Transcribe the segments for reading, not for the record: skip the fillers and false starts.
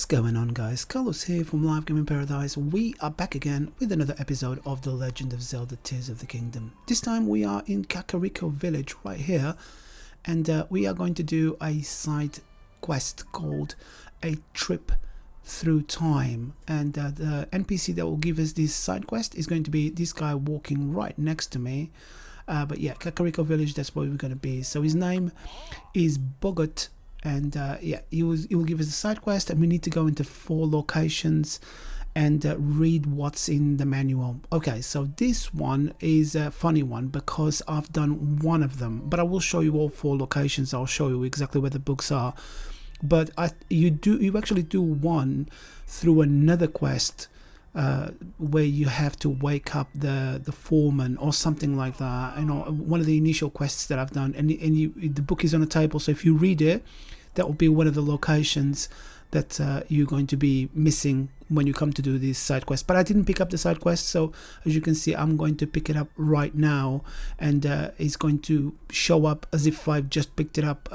What's going on, guys? Carlos here from Live Gaming Paradise. We are back again with another episode of The Legend of Zelda Tears of the Kingdom. This time we are in Kakariko village right here, and we are going to do a side quest called A Trip Through Time. And the NPC that will give us this side quest is going to be this guy walking right next to me. But yeah, Kakariko village, that's where we're going to be. So his name is Bogot. And yeah, he will give us a side quest, and we need to go into 4 locations and read what's in the manual. Okay, so this one is a funny one because I've done one of them, but I will show you all 4 locations. I'll show you exactly where the books are. But you actually do one through another quest where you have to wake up the foreman or something like that. You know, one of the initial quests that I've done, and the book is on the table, so if you read it, that will be one of the locations that you're going to be missing when you come to do this side quest. But I didn't pick up the side quest, so as you can see, I'm going to pick it up right now, and it's going to show up as if I've just picked it up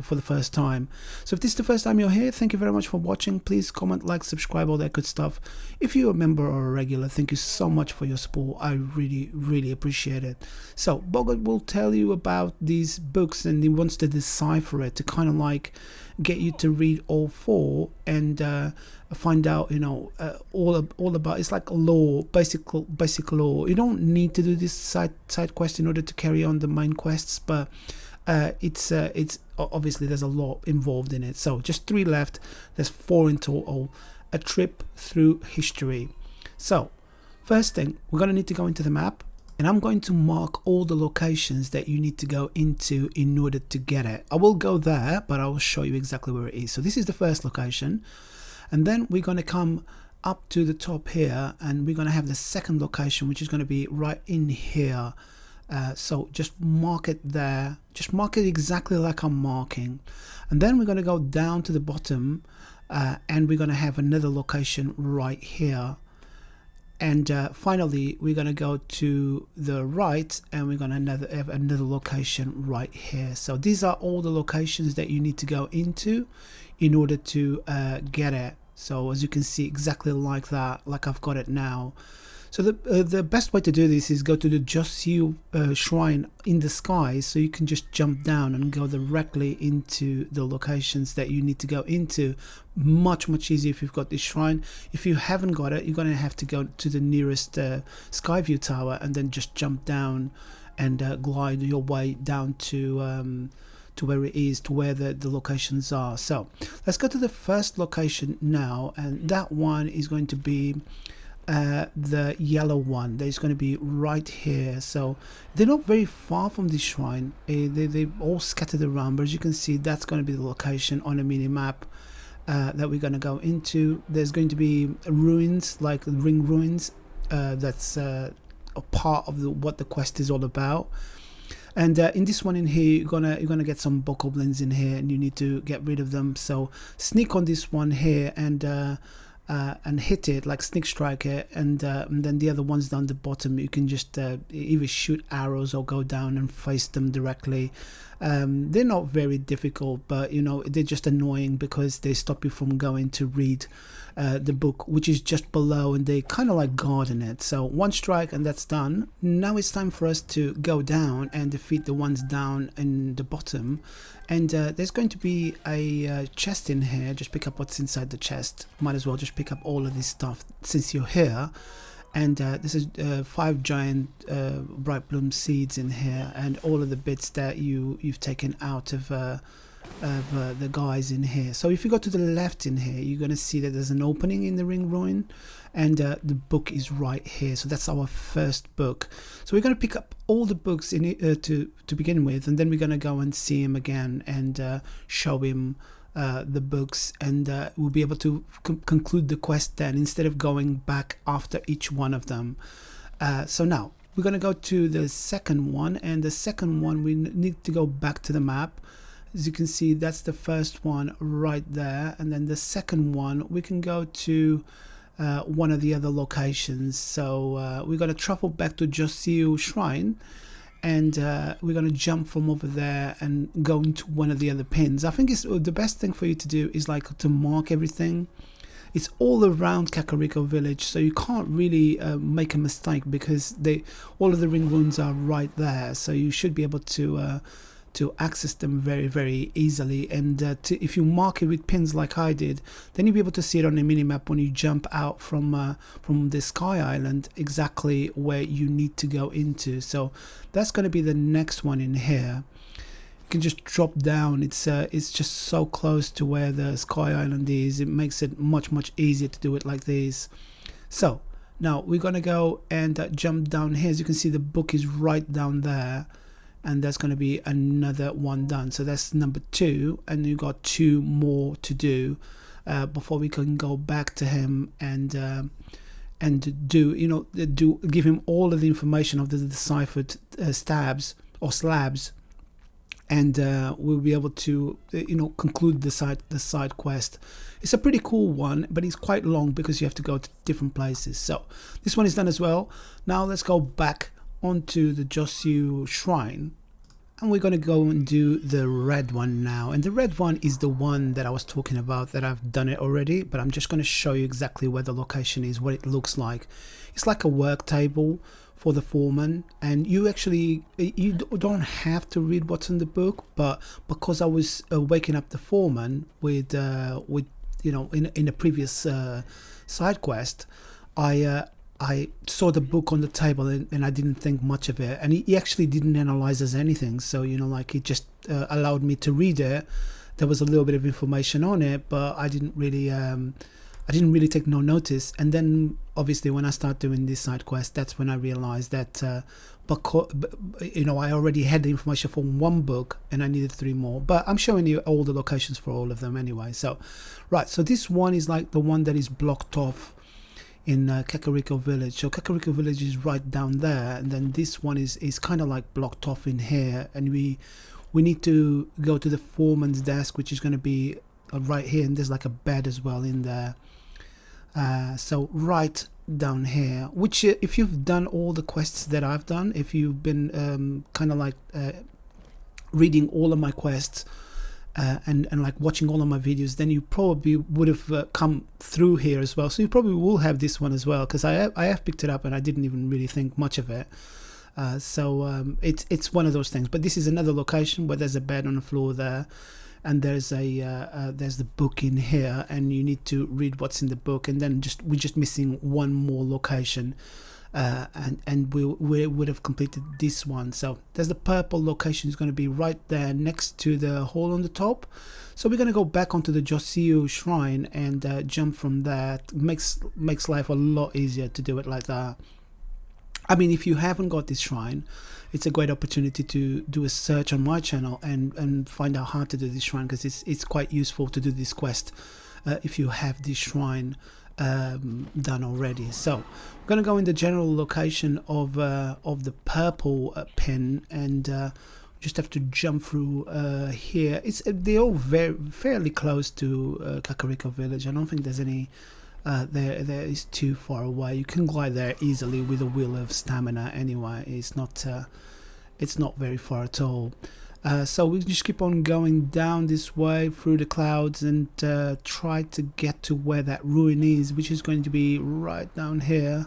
for the first time. So if this is the first time you're here, thank you very much for watching. Please comment, like, subscribe, all that good stuff. If you're a member or a regular, thank you so much for your support. I really appreciate it. So Bogot will tell you about these books, and he wants to decipher it to kind of like get you to read all 4 and find out, you know, all about, it's like law, basic law. You don't need to do this side quest in order to carry on the main quests, but it's obviously there's a lot involved in it. So just 3 left, there's 4 in total. A trip through history. So first thing, we're gonna need to go into the map, and I'm going to mark all the locations that you need to go into in order to get it. I will go there, but I will show you exactly where it is. So this is the first location, and then we're going to come up to the top here, and we're going to have the second location, which is going to be right in here. So just mark it there, just mark it exactly like I'm marking, and then we're going to go down to the bottom, and we're going to have another location right here. And finally, we're going to go to the right, and we're going to have another location right here. So these are all the locations that you need to go into in order to get it. So as you can see, exactly like that, like I've got it now. So the best way to do this is go to the Josyu shrine in the sky, so you can just jump down and go directly into the locations that you need to go into. Much easier if you've got this shrine. If you haven't got it, you're going to have to go to the nearest Skyview tower and then just jump down and glide your way down to where it is, to where the locations are. So let's go to the first location now, and that one is going to be the yellow one. There's going to be right here. So they're not very far from the shrine. They all scattered around, but as you can see, that's going to be the location on a mini map that we're going to go into. There's going to be ruins, like ring ruins. That's a part of what the quest is all about. And in this one in here, you're gonna get some bokoblins in here, and you need to get rid of them. So sneak on this one here and hit it, like sneak strike it, and then the other ones down the bottom, you can just either shoot arrows or go down and face them directly. They're not very difficult, but you know, they're just annoying because they stop you from going to read the book, which is just below, and they kind of like guarding it. So 1 strike and that's done. Now it's time for us to go down and defeat the ones down in the bottom. And there's going to be a chest in here. Just pick up what's inside the chest. Might as well just pick up all of this stuff since you're here. And this is 5 giant bright bloom seeds in here, and all of the bits that you've taken out of the guys in here. So if you go to the left in here, you're going to see that there's an opening in the ring ruin, and the book is right here. So that's our first book. So we're going to pick up all the books in it, to begin with, and then we're going to go and see him again and show him the books, and we'll be able to conclude the quest then, instead of going back after each one of them. So now we're going to go to the second one, and the second one we need to go back to the map. As you can see, that's the first one right there, and then the second one we can go to one of the other locations. So we're going to travel back to Josyu shrine, and we're going to jump from over there and go into one of the other pins. I think it's the best thing for you to do is like to mark everything it's all around Kakariko Village, so you can't really make a mistake because all of the ring runes are right there, so you should be able to access them very, very easily. And if you mark it with pins like I did, then you'll be able to see it on the minimap when you jump out from the Sky Island exactly where you need to go into. So that's going to be the next one in here. You can just drop down. It's just so close to where the Sky Island is. It makes it much easier to do it like this. So now we're going to go and jump down here. As you can see, the book is right down there. And that's going to be another one done. So that's number 2, and you got 2 more to do before we can go back to him and give him all of the information of the deciphered stabs or slabs, and we'll be able to conclude the side quest. It's a pretty cool one, but it's quite long because you have to go to different places. So this one is done as well. Now let's go back onto the Josue shrine, and we're going to go and do the red one now. And the red one is the one that I was talking about, that I've done it already, but I'm just going to show you exactly where the location is, what it looks like. It's like a work table for the foreman, and you don't have to read what's in the book, but because I was waking up the foreman with in a previous side quest, I saw the book on the table and I didn't think much of it, and he actually didn't analyze as anything, so it just allowed me to read it. There was a little bit of information on it, but I didn't really take no notice. And then obviously when I start doing this side quest, that's when I realized that I already had the information from one book and I needed 3 more, but I'm showing you all the locations for all of them anyway. So right, so this one is like the one that is blocked off in Kakariko Village. So Kakariko Village is right down there, and then this one is kind of like blocked off in here, and we need to go to the foreman's desk, which is going to be right here, and there's like a bed as well in there. So right down here, which if you've done all the quests that I've done, if you've been kind of like reading all of my quests and like watching all of my videos, then you probably would have come through here as well. So you probably will have this one as well, because I have picked it up and I didn't even really think much of it. It's one of those things. But this is another location where there's a bed on the floor there, and there's the book in here, and you need to read what's in the book. And then we're just missing one more location, and we would have completed this one. So there's the purple location, is going to be right there next to the hole on the top. So we're going to go back onto the Josue shrine and jump from there. It makes life a lot easier to do it like that. I mean, if you haven't got this shrine, it's a great opportunity to do a search on my channel and find out how to do this shrine, because it's quite useful to do this quest if you have this shrine done already. So we're going to go in the general location of the purple pin, and just have to jump through here. They're all fairly close to Kakariko Village. I don't think there's any there is too far away. You can glide there easily with a wheel of stamina anyway. It's not very far at all. So we just keep on going down this way through the clouds and try to get to where that ruin is, which is going to be right down here.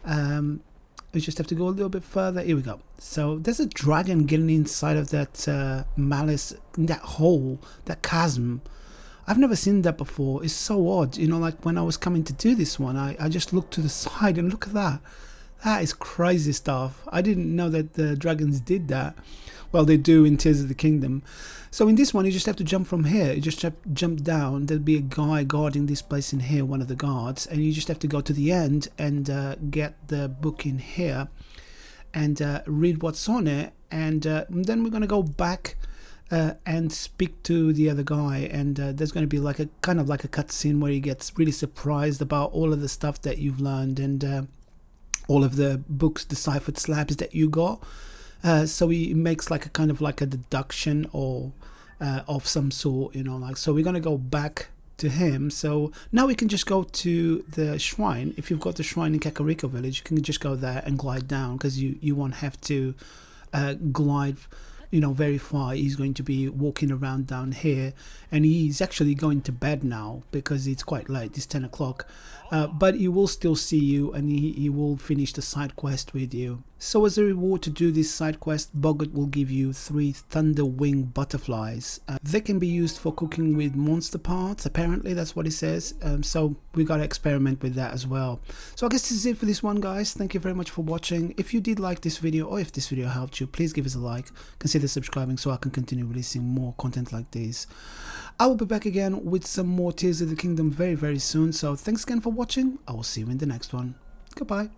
We just have to go a little bit further. Here we go. So there's a dragon getting inside of that malice, that hole, that chasm. I've never seen that before. It's so odd. Like when I was coming to do this one, I just looked to the side and look at that. That is crazy stuff. I didn't know that the dragons did that. Well, they do in Tears of the Kingdom. So in this one, you just have to jump from here. You just have to jump down. There'll be a guy guarding this place in here, one of the guards. And you just have to go to the end and get the book in here and read what's on it. And then we're going to go back and speak to the other guy, and there's going to be like a kind of like a cutscene where he gets really surprised about all of the stuff that you've learned and all of the books, deciphered slabs that you got. So he makes like a kind of like a deduction or of some sort, so we're going to go back to him. So now we can just go to the shrine. If you've got the shrine in Kakariko Village, you can just go there and glide down, because you won't have to glide you know, very far. He's going to be walking around down here, and he's actually going to bed now because it's quite late. It's 10 o'clock. But he will still see you, and he will finish the side quest with you. So as a reward to do this side quest, Boggart will give you 3 thunder wing butterflies. They can be used for cooking with monster parts, apparently that's what it says. So we gotta experiment with that as well. So I guess this is it for this one, guys. Thank you very much for watching. If you did like this video, or if this video helped you, please give us a like. Consider subscribing so I can continue releasing more content like this. I will be back again with some more Tears of the Kingdom very soon. So thanks again for watching. I will see you in the next one. Goodbye.